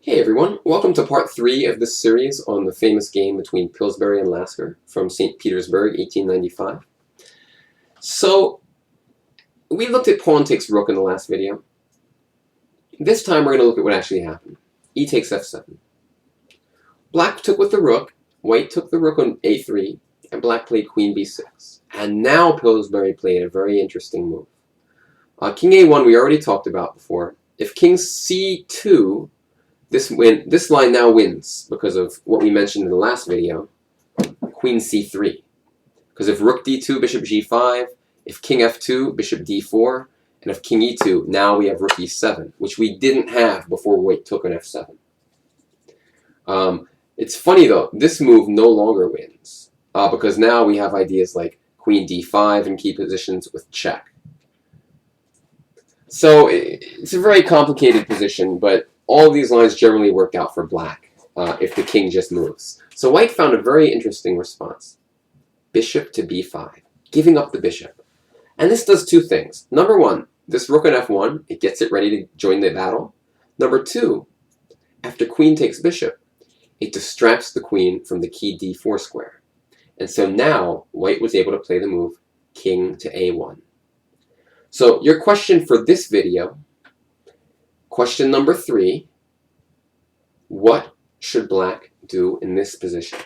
Hey everyone, welcome to part 3 of this series on the famous game between Pillsbury and Lasker from St. Petersburg, 1895. So, we looked at pawn takes rook in the last video. This time we're going to look at what actually happened. E takes f7. Black took with the rook, white took the rook on a3, and black played queen b6. And now Pillsbury played a very interesting move. King a1 we already talked about before. If king c2, this line now wins because of what we mentioned in the last video, queen c3. Because if rook d2, bishop g5, if king f2, bishop d4, and if king e2, now we have rook e7, which we didn't have before white took on f7. It's funny though, this move no longer wins because now we have ideas like queen d5 in key positions with check. So it's a very complicated position, but all of these lines generally work out for black if the king just moves. So white found a very interesting response. Bishop to b5, giving up the bishop. And this does two things. Number one, this rook on f1, it gets it ready to join the battle. Number two, after queen takes bishop, it distracts the queen from the key d4 square. And so now white was able to play the move king to a1. So your question for this video, question number 3, what should black do in this position?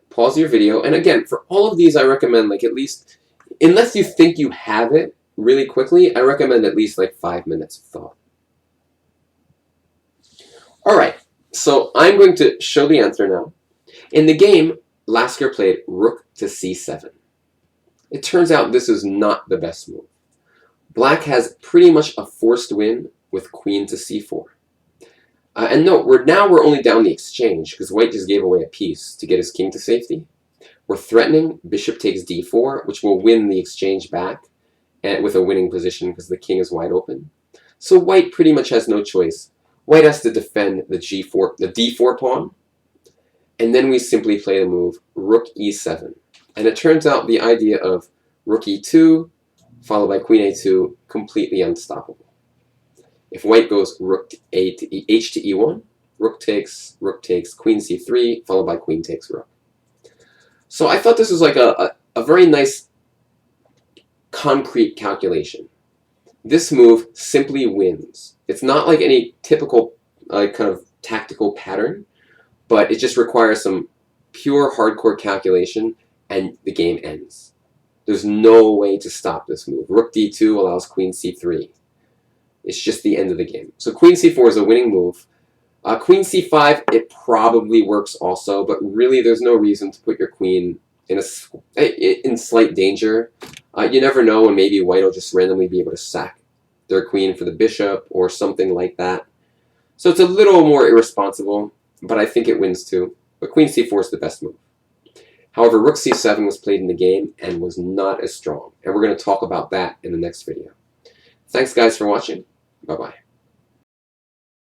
Pause your video, and again, for all of these I recommend like at least, unless you think you have it really quickly, I recommend at least like 5 minutes of thought. Alright, so I'm going to show the answer now. In the game, Lasker played rook to c7. It turns out this is not the best move. Black has pretty much a forced win with queen to c4. And note, we're only down the exchange because white just gave away a piece to get his king to safety. We're threatening bishop takes d4, which will win the exchange back and with a winning position because the king is wide open. So white pretty much has no choice. White has to defend the d4 pawn, and then we simply play the move rook e7. And it turns out the idea of rook e2 followed by queen a2 completely unstoppable. If white goes rook to h to e1, rook takes, queen c3 followed by queen takes rook. So I thought this was like a very nice concrete calculation. This move simply wins. It's not like any typical kind of tactical pattern, but it just requires some pure hardcore calculation and the game ends. There's no way to stop this move. Rook d2 allows queen c3. It's just the end of the game. So queen c4 is a winning move. Queen c5, it probably works also, but really there's no reason to put your queen in slight danger. You never know when maybe white will just randomly be able to sack their queen for the bishop or something like that. So it's a little more irresponsible, but I think it wins too. But queen c4 is the best move. However, rook c7 was played in the game and was not as strong. And we're going to talk about that in the next video. Thanks guys for watching. Bye-bye.